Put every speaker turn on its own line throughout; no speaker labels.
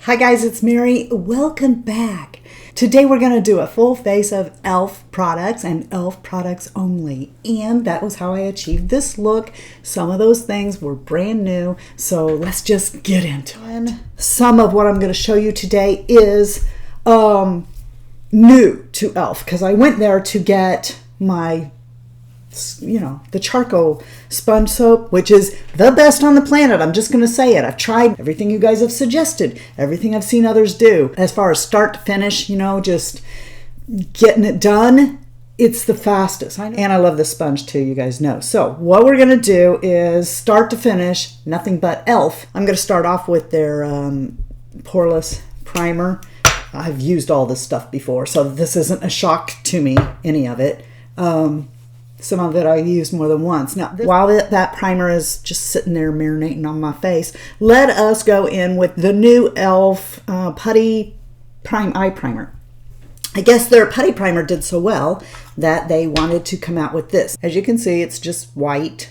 Hi guys, it's Mary. Welcome back. Today we're going to do a full face of e.l.f. products and e.l.f. products only. And that was how I achieved this look. Some of those things were brand new, so let's just get into it. Some of what I'm going to show you today is new to e.l.f. because I went there to get my the charcoal sponge soap, which is the best on the planet. I'm just going to say it. I've tried everything you guys have suggested, everything I've seen others do. As far as start to finish, just getting it done, it's the fastest. And I love this sponge too, you guys know. So what we're going to do is start to finish, nothing but e.l.f. I'm going to start off with their Poreless Primer. I've used all this stuff before, so this isn't a shock to me, any of it. Some of it I used more than once. Now, while that primer is just sitting there marinating on my face, let us go in with the new e.l.f. Putty Eye Primer. I guess their Putty Primer did so well that they wanted to come out with this. As you can see, it's just white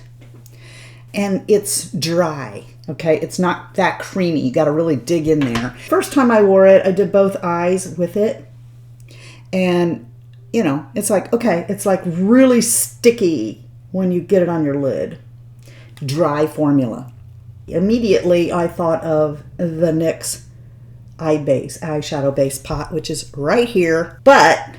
and it's dry. Okay, it's not that creamy. You got to really dig in there. First time I wore it, I did both eyes with it, and it's like, okay, it's like really sticky when you get it on your lid. Dry formula. Immediately, I thought of the NYX Eyeshadow Base pot, which is right here. But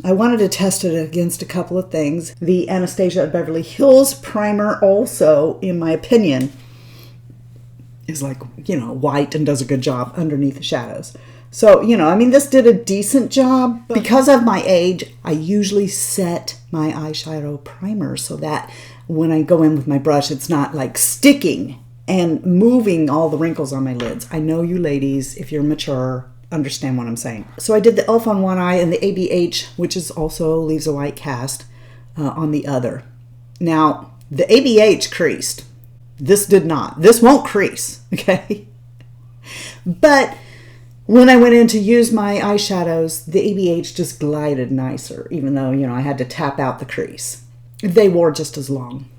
I wanted to test it against a couple of things. The Anastasia of Beverly Hills primer also, in my opinion, is like, white and does a good job underneath the shadows. So, this did a decent job. Because of my age, I usually set my eyeshadow primer so that when I go in with my brush, it's not like sticking and moving all the wrinkles on my lids. I know you ladies, if you're mature, understand what I'm saying. So I did the e.l.f. on one eye and the ABH, which is also leaves a white cast, on the other. Now, the ABH creased. This did not. This won't crease, okay? But when I went in to use my eyeshadows, the ABH just glided nicer, even though, I had to tap out the crease. They wore just as long.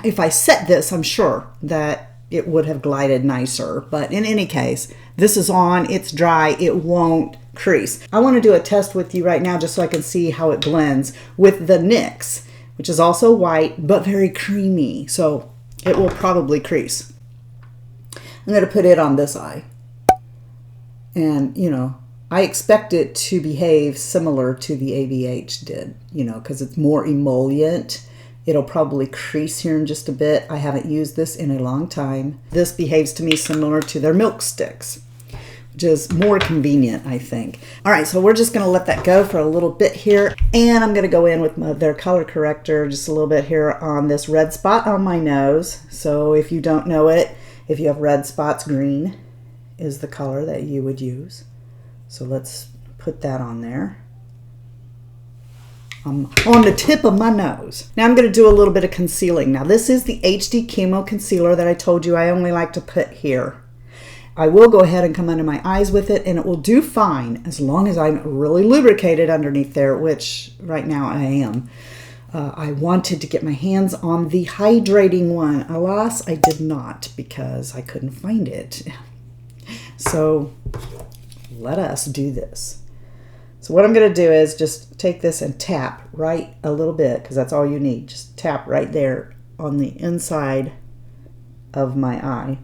If I set this, I'm sure that it would have glided nicer. But in any case, this is on, it's dry, it won't crease. I want to do a test with you right now just so I can see how it blends with the NYX, which is also white, but very creamy. So it will probably crease. I'm going to put it on this eye. And, I expect it to behave similar to the ABH did, because it's more emollient. It'll probably crease here in just a bit. I haven't used this in a long time. This behaves to me similar to their Milk Sticks, which is more convenient, I think. All right, so we're just going to let that go for a little bit here. And I'm going to go in with their color corrector just a little bit here on this red spot on my nose. So if you don't know it, if you have red spots, green is the color that you would use. So let's put that on there. On the tip of my nose. Now I'm going to do a little bit of concealing. Now this is the HD Cammo Concealer that I told you I only like to put here. I will go ahead and come under my eyes with it, and it will do fine as long as I'm really lubricated underneath there, which right now I am. I wanted to get my hands on the hydrating one. Alas, I did not because I couldn't find it. So let us do this. So what I'm going to do is just take this and tap right a little bit, because that's all you need. Just tap right there on the inside of my eye.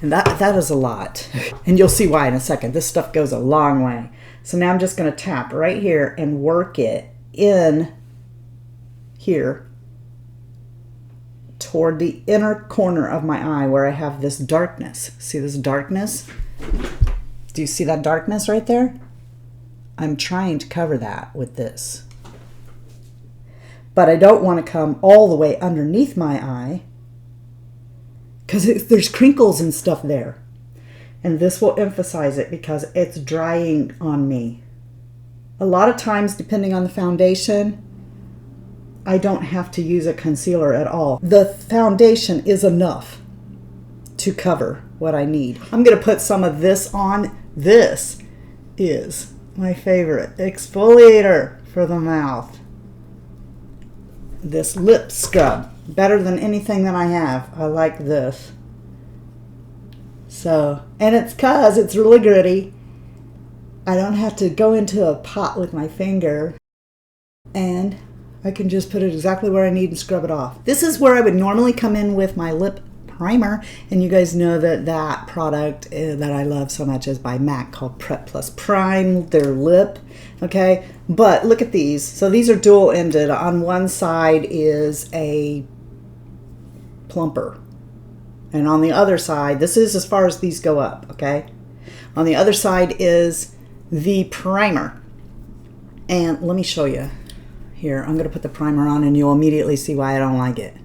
And that is a lot. And you'll see why in a second. This stuff goes a long way. So now I'm just going to tap right here and work it in here toward the inner corner of my eye where I have this darkness. See this darkness? Do you see that darkness right there? I'm trying to cover that with this. But I don't want to come all the way underneath my eye because there's crinkles and stuff there. And this will emphasize it because it's drying on me. A lot of times, depending on the foundation, I don't have to use a concealer at all. The foundation is enough to cover what I need. I'm going to put some of this on. This is my favorite exfoliator for the mouth. This lip scrub, better than anything that I have. I like this. So, and it's cause it's really gritty. I don't have to go into a pot with my finger, and I can just put it exactly where I need and scrub it off. This is where I would normally come in with my lip primer, and you guys know that that product that I love so much is by MAC called Prep Plus Prime, their lip, okay? But look at these. So these are dual-ended. On one side is a plumper, and on the other side, this is as far as these go up, okay? On the other side is the primer. And let me show you. Here, I'm going to put the primer on and you'll immediately see why I don't like it.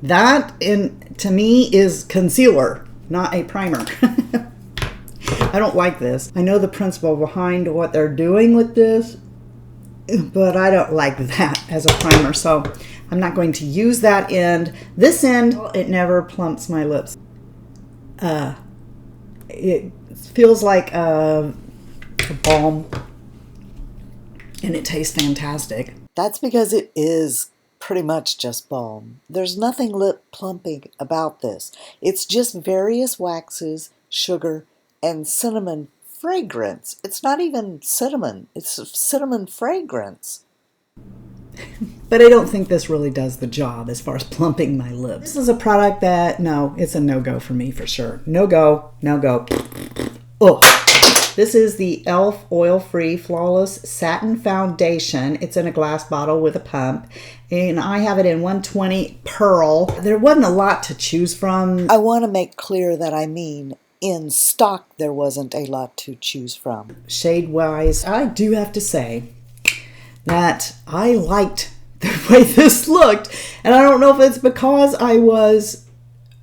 That, to me, is concealer, not a primer. I don't like this. I know the principle behind what they're doing with this, but I don't like that as a primer. So I'm not going to use that end. This end, it never plumps my lips. It feels like a balm, and it tastes fantastic.
That's because it is pretty much just balm. There's nothing lip plumping about this. It's just various waxes, sugar, and cinnamon fragrance. It's not even cinnamon, it's cinnamon fragrance.
But I don't think this really does the job as far as plumping my lips. This is a product that, no, it's a no-go for me for sure. No go, no go. Oh, this is the e.l.f. Oil-Free Flawless Satin Foundation. It's in a glass bottle with a pump, and I have it in 120 Pearl. There wasn't a lot to choose from.
I want to make clear that I mean in stock there wasn't a lot to choose from.
Shade-wise, I do have to say that I liked the way this looked, and I don't know if it's because I was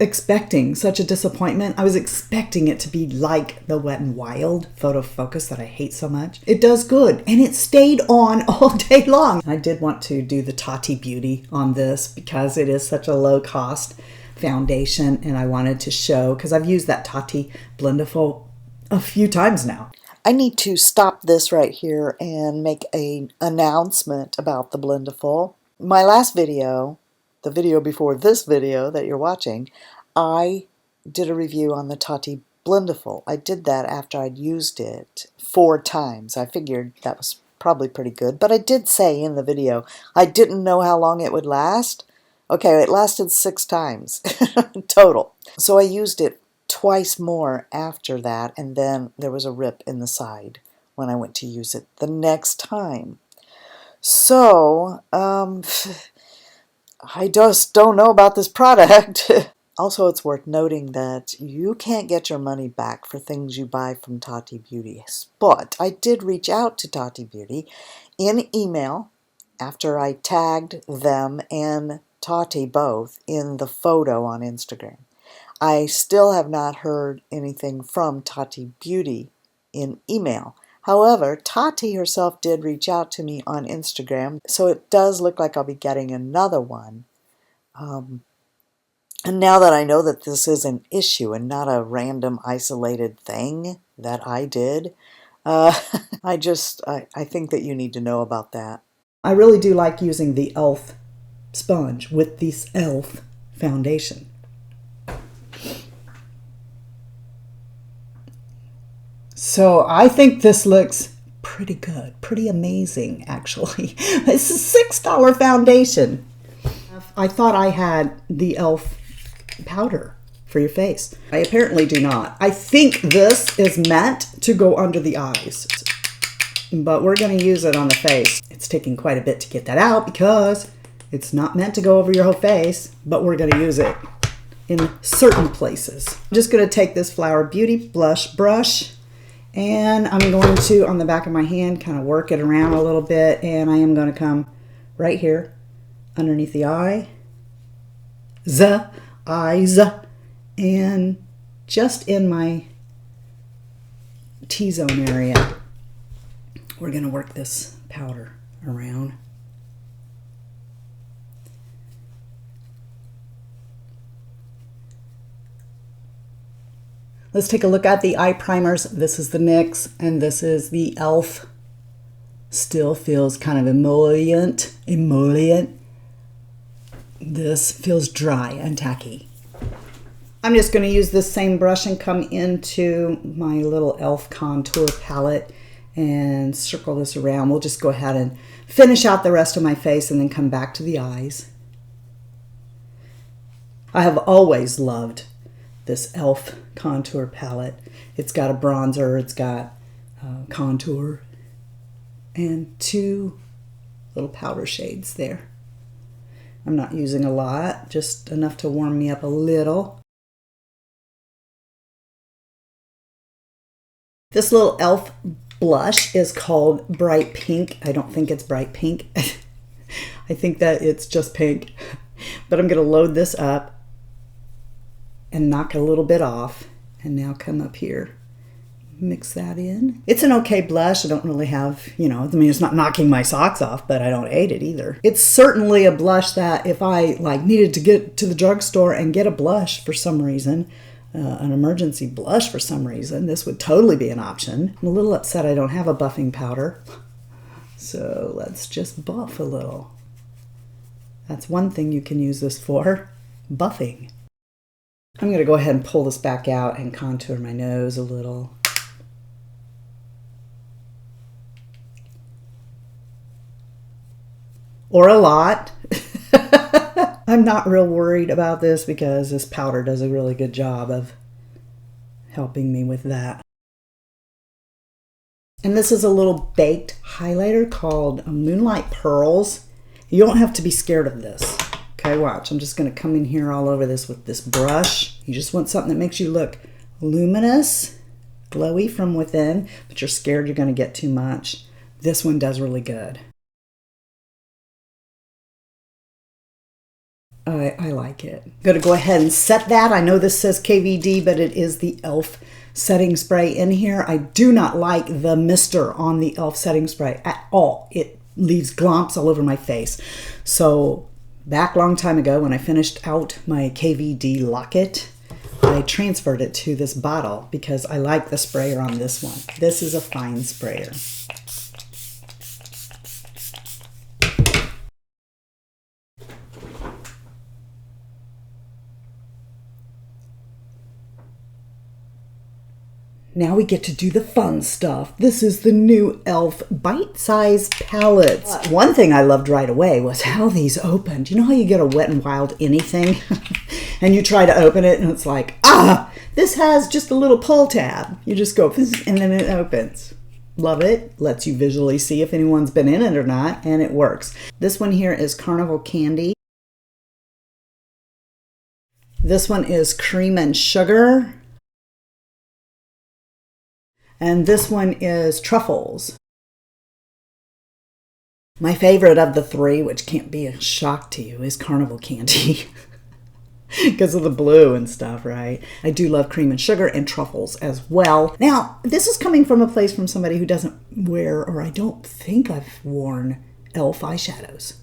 expecting such a disappointment. I was expecting it to be like the Wet n Wild photo focus that I hate so much. It does good, and it stayed on all day long. I did want to do the Tati Beauty on this because it is such a low cost foundation, and I wanted to show, because I've used that Tati blendiful a few times now.
I need to stop this right here and make an announcement about the blendiful. My last video, the video before this video that you're watching, I did a review on the Tati blendiful. I did that after I'd used it 4 times. I figured that was probably pretty good, but I did say in the video I didn't know how long it would last. Okay, it lasted 6 times total. So I used it twice more after that, and then there was a rip in the side when I went to use it the next time. So, I just don't know about this product. Also, it's worth noting that you can't get your money back for things you buy from Tati Beauty, but I did reach out to Tati Beauty in email after I tagged them and Tati both in the photo on Instagram. I still have not heard anything from Tati Beauty in email. However, Tati herself did reach out to me on Instagram, so it does look like I'll be getting another one. And now that I know that this is an issue and not a random isolated thing that I did, I think that you need to know about that.
I really do like using the e.l.f. sponge with this e.l.f. foundation. So I think this looks pretty good, pretty amazing actually. It's a $6 foundation. I thought I had the e.l.f. powder for your face. I apparently do not. I think this is meant to go under the eyes, but we're going to use it on the face. It's taking quite a bit to get that out because it's not meant to go over your whole face, but we're going to use it in certain places. I'm just going to take this Flower Beauty blush brush, and I'm going to, on the back of my hand, kind of work it around a little bit, and I am going to come right here underneath the eye, eyes, and just in my T-zone area, we're going to work this powder around. Let's take a look at the eye primers. This is the NYX, and this is the e.l.f. Still feels kind of emollient. This feels dry and tacky. I'm just going to use this same brush and come into my little e.l.f. contour palette and circle this around. We'll just go ahead and finish out the rest of my face and then come back to the eyes. I have always loved this e.l.f. contour palette. It's got a bronzer, it's got contour, and 2 little powder shades there. I'm not using a lot, just enough to warm me up a little. This little e.l.f. blush is called Bright Pink. I don't think it's bright pink. I think that it's just pink. But I'm going to load this up and knock a little bit off. And now come up here. Mix that in. It's an okay blush. I don't really have, I mean, it's not knocking my socks off, but I don't hate it either. It's certainly a blush that if I needed to get to the drugstore and get a blush for some reason, an emergency blush for some reason, this would totally be an option. I'm a little upset I don't have a buffing powder. So let's just buff a little. That's one thing you can use this for, buffing. I'm going to go ahead and pull this back out and contour my nose a little. Or a lot. I'm not real worried about this because this powder does a really good job of helping me with that. And this is a little baked highlighter called Moonlight Pearls. You don't have to be scared of this. Okay, watch. I'm just going to come in here all over this with this brush. You just want something that makes you look luminous, glowy from within, but you're scared you're going to get too much. This one does really good. I like it. I'm going to go ahead and set that. I know this says KVD, but it is the e.l.f. setting spray in here. I do not like the mister on the e.l.f. setting spray at all. It leaves glomps all over my face. So back long time ago when I finished out my KVD locket, I transferred it to this bottle because I like the sprayer on this one. This is a fine sprayer. Now we get to do the fun stuff. This is the new e.l.f. bite-sized palettes. One thing I loved right away was how these opened. You know how you get a Wet n Wild anything and you try to open it and it's like, this has just a little pull tab. You just go and then it opens. Love it. Lets you visually see if anyone's been in it or not, and it works. This one here is Carnival Candy. This one is Cream and Sugar. And this one is Truffles. My favorite of the 3, which can't be a shock to you, is Carnival Candy. Because of the blue and stuff, right? I do love Cream and Sugar and Truffles as well. Now, this is coming from a place from somebody who doesn't wear, or I don't think I've worn e.l.f. eyeshadows.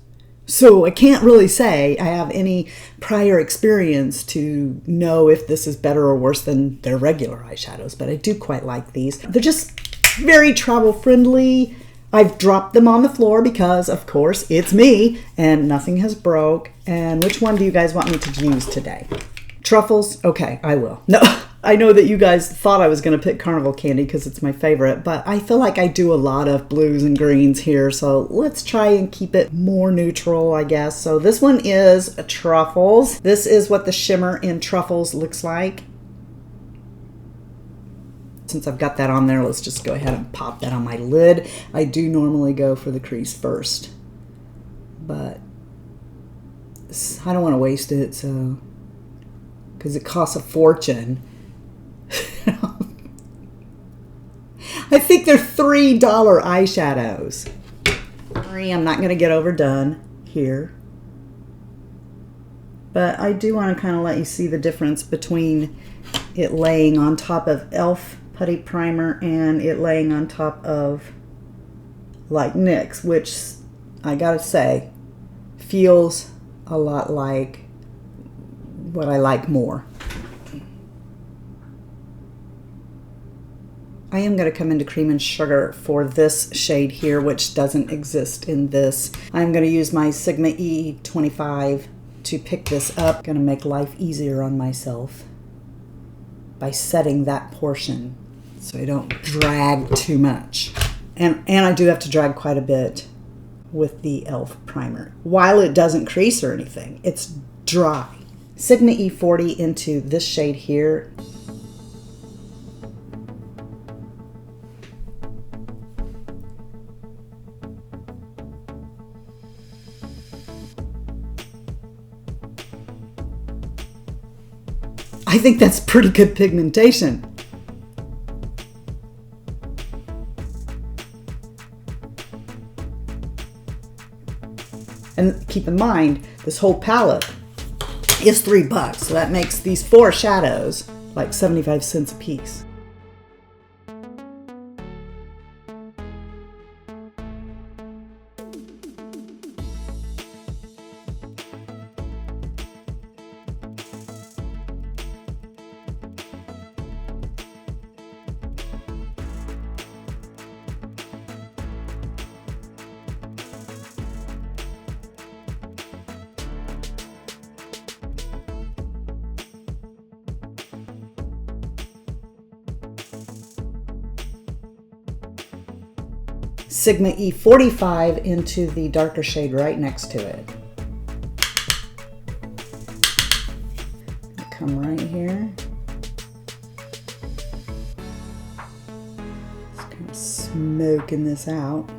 So I can't really say I have any prior experience to know if this is better or worse than their regular eyeshadows, but I do quite like these. They're just very travel friendly. I've dropped them on the floor because, of course, it's me and nothing has broke. And which one do you guys want me to use today? Truffles? Okay, I will. No, I know that you guys thought I was going to pick Carnival Candy because it's my favorite, but I feel like I do a lot of blues and greens here, so let's try and keep it more neutral, I guess. So this one is Truffles. This is what the shimmer in Truffles looks like. Since I've got that on there, let's just go ahead and pop that on my lid. I do normally go for the crease first, but I don't want to waste it, so because it costs a fortune. I think they're $3 eyeshadows. I'm not going to get overdone here, but I do want to kind of let you see the difference between it laying on top of e.l.f. Putty Primer and it laying on top of NYX, which I gotta say feels a lot like what I like more. I am going to come into Cream and Sugar for this shade here, which doesn't exist in this. I'm going to use my Sigma E25 to pick this up. Going to make life easier on myself. by setting that portion so I don't drag too much. And I do have to drag quite a bit with the e.l.f. primer. While it doesn't crease or anything, it's dry. Sigma E40 into this shade here. I think that's pretty good pigmentation. And keep in mind, this whole palette is $3, so that makes these 4 shadows like 75 cents a piece. Sigma E45 into the darker shade right next to it. Come right here. Just kind of smoking this out.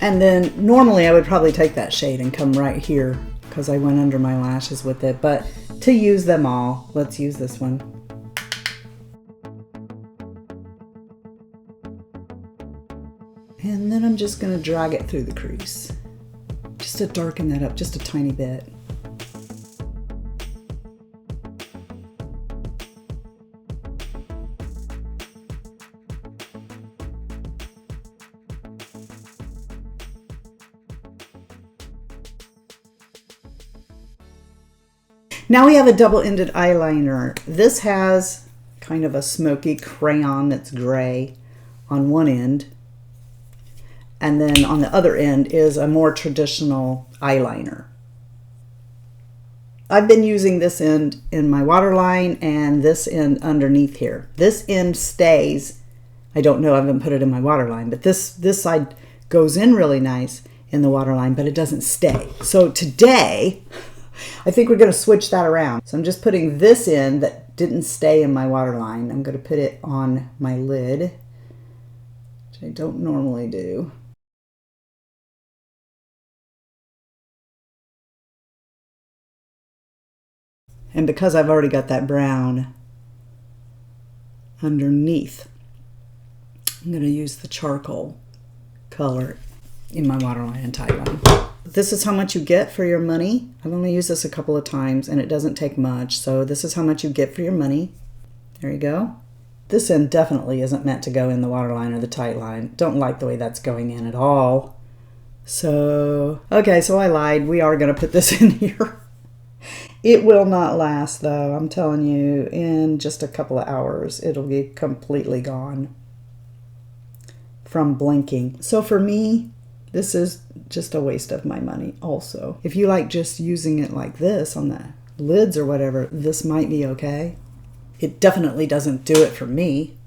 And then normally I would probably take that shade and come right here because I went under my lashes with it. But to use them all, let's use this one. And then I'm just going to drag it through the crease just to darken that up just a tiny bit. Now we have a double-ended eyeliner. This has kind of a smoky crayon that's gray on one end. And then on the other end is a more traditional eyeliner. I've been using this end in my waterline and this end underneath here. This end stays. I don't know, I haven't put it in my waterline, but this side goes in really nice in the waterline, but it doesn't stay. So today, I think we're going to switch that around. So I'm just putting this in that didn't stay in my waterline. I'm going to put it on my lid, which I don't normally do. And because I've already got that brown underneath, I'm going to use the charcoal color in my waterline and tightline. This is how much you get for your money. I've only used this a couple of times and it doesn't take much. So this is how much you get for your money. There you go. This end definitely isn't meant to go in the waterline or the tightline. Don't like the way that's going in at all. So, okay, so I lied. We are going to put this in here. It will not last though. I'm telling you, in just a couple of hours, it'll be completely gone from blinking. So for me, this is just a waste of my money also. If you like just using it like this on the lids or whatever, this might be okay. It definitely doesn't do it for me.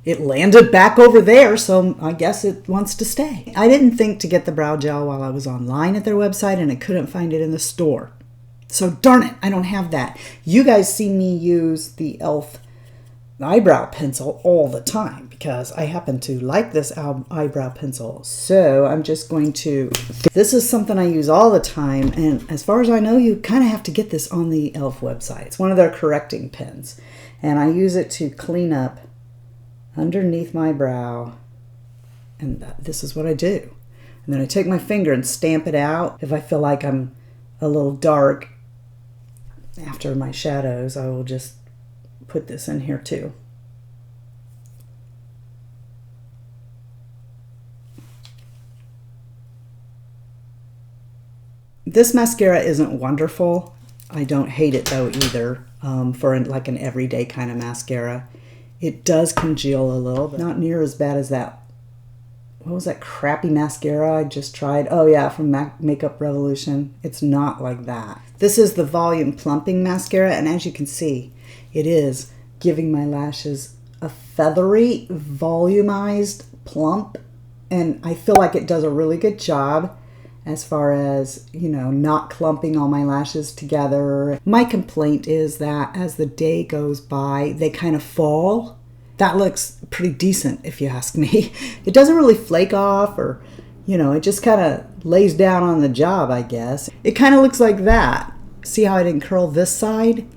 It landed back over there, so I guess it wants to stay. I didn't think to get the brow gel while I was online at their website and I couldn't find it in the store. So darn it, I don't have that. You guys see me use the e.l.f. eyebrow pencil all the time because I happen to like this eyebrow pencil. So I'm just going to, this is something I use all the time, and as far as I know, you kind of have to get this on the e.l.f. website. It's one of their correcting pens, and I use it to clean up underneath my brow, and this is what I do. And then I take my finger and stamp it out. If I feel like I'm a little dark after my shadows, I will just put this in here too. This mascara isn't wonderful. I don't hate it though either, for like an everyday kind of mascara. It does congeal a little, but not near as bad as that. What was that crappy mascara I just tried? Oh yeah, from Makeup GRWM. It's not like that. This is the Volume Plumping Mascara, and as you can see, it is giving my lashes a feathery, volumized plump, and I feel like it does a really good job as far as, you know, not clumping all my lashes together. My complaint is that as the day goes by, they kind of fall. That looks pretty decent if you ask me. It doesn't really flake off, or, you know, it just kind of lays down on the job, I guess. It kind of looks like that. See how I didn't curl this side?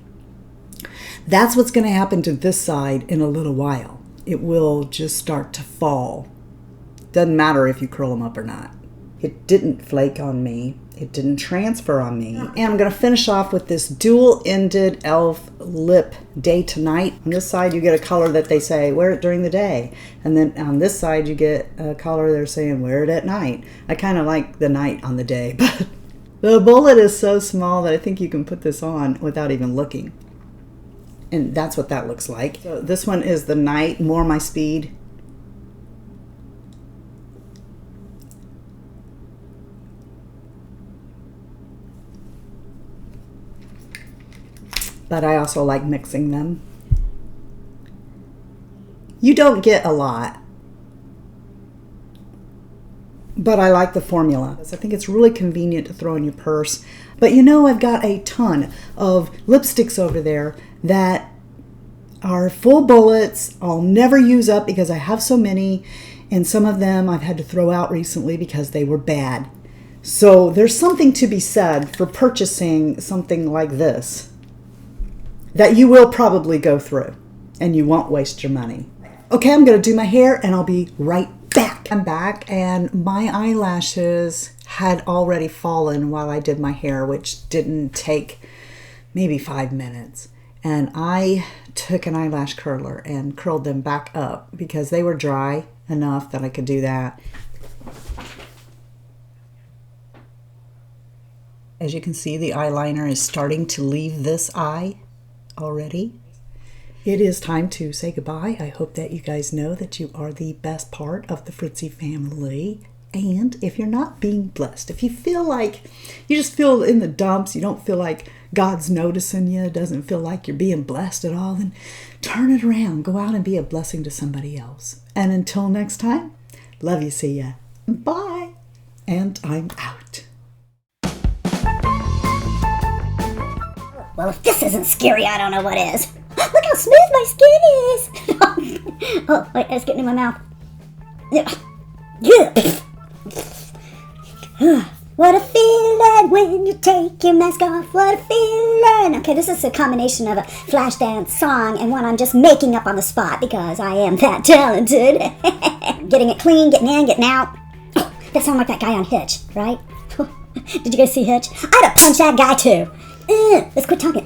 That's what's going to happen to this side in a little while. It will just start to fall. Doesn't matter if you curl them up or not. It didn't flake on me. It didn't transfer on me. And I'm going to finish off with this dual-ended e.l.f. lip day to night. On this side, you get a color that they say, wear it during the day. And then on this side, you get a color they're saying, wear it at night. I kind of like the night on the day, but the bullet is so small that I think you can put this on without even looking. And that's what that looks like. So this one is the night, more my speed. But I also like mixing them. You don't get a lot, but I like the formula. I think it's really convenient to throw in your purse. But you know, I've got a ton of lipsticks over there that are full bullets. I'll never use up because I have so many, and some of them I've had to throw out recently because they were bad. So there's something to be said for purchasing something like this that you will probably go through and you won't waste your money. Okay, I'm gonna do my hair and I'll be right back. I'm back, and my eyelashes had already fallen while I did my hair, which didn't take maybe 5 minutes. And I took an eyelash curler and curled them back up because they were dry enough that I could do that. As you can see, the eyeliner is starting to leave this eye already. It is time to say goodbye. I hope that you guys know that you are the best part of the Fritzy family. And if you're not being blessed, if you feel like you just feel in the dumps, you don't feel like God's noticing you, doesn't feel like you're being blessed at all, then turn it around. Go out and be a blessing to somebody else. And until next time, love you, see ya. Bye. And I'm out.
Well, if this isn't scary, I don't know what is. Look how smooth my skin is. Oh, wait, it's getting in my mouth. What a feeling when you take your mask off. What a feeling. Okay, this is a combination of a flash dance song and one I'm just making up on the spot because I am that talented. Getting it clean, getting in, getting out. Oh, that sounds like that guy on Hitch, right? Did you guys see Hitch? I'd have punched that guy too. Let's quit talking.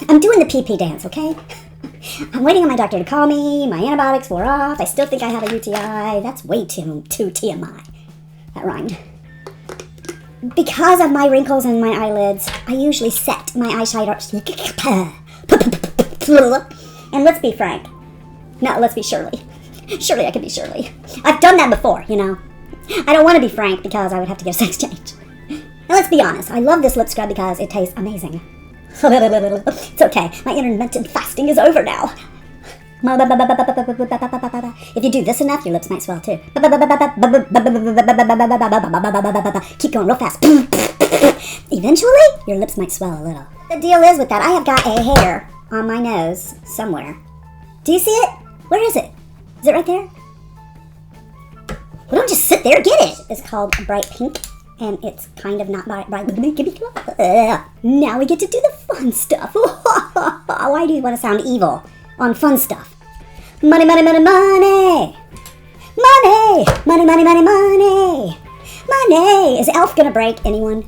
I'm doing the pee-pee dance, okay? I'm waiting on my doctor to call me. My antibiotics wore off. I still think I have a UTI. That's way too TMI. That rhymed. Because of my wrinkles and my eyelids, I usually set my eyeshadow. And let's be frank. No, let's be Shirley. Surely I could be Shirley. I've done that before, you know. I don't want to be frank because I would have to get a sex change. Now let's be honest, I love this lip scrub because it tastes amazing. It's okay, my intermittent fasting is over now. If you do this enough, your lips might swell too. Keep going real fast. Eventually, your lips might swell a little. The deal is with that, I have got a hair on my nose somewhere. Do you see it? Where is it? Is it right there? Well, don't just sit there, get it! It's called Bright Pink. And it's kind of not bright. Now we get to do the fun stuff. Why do you want to sound evil on fun stuff? Money, money, money, money. Money, money, money, money, money. Money. Is e.l.f. gonna break anyone?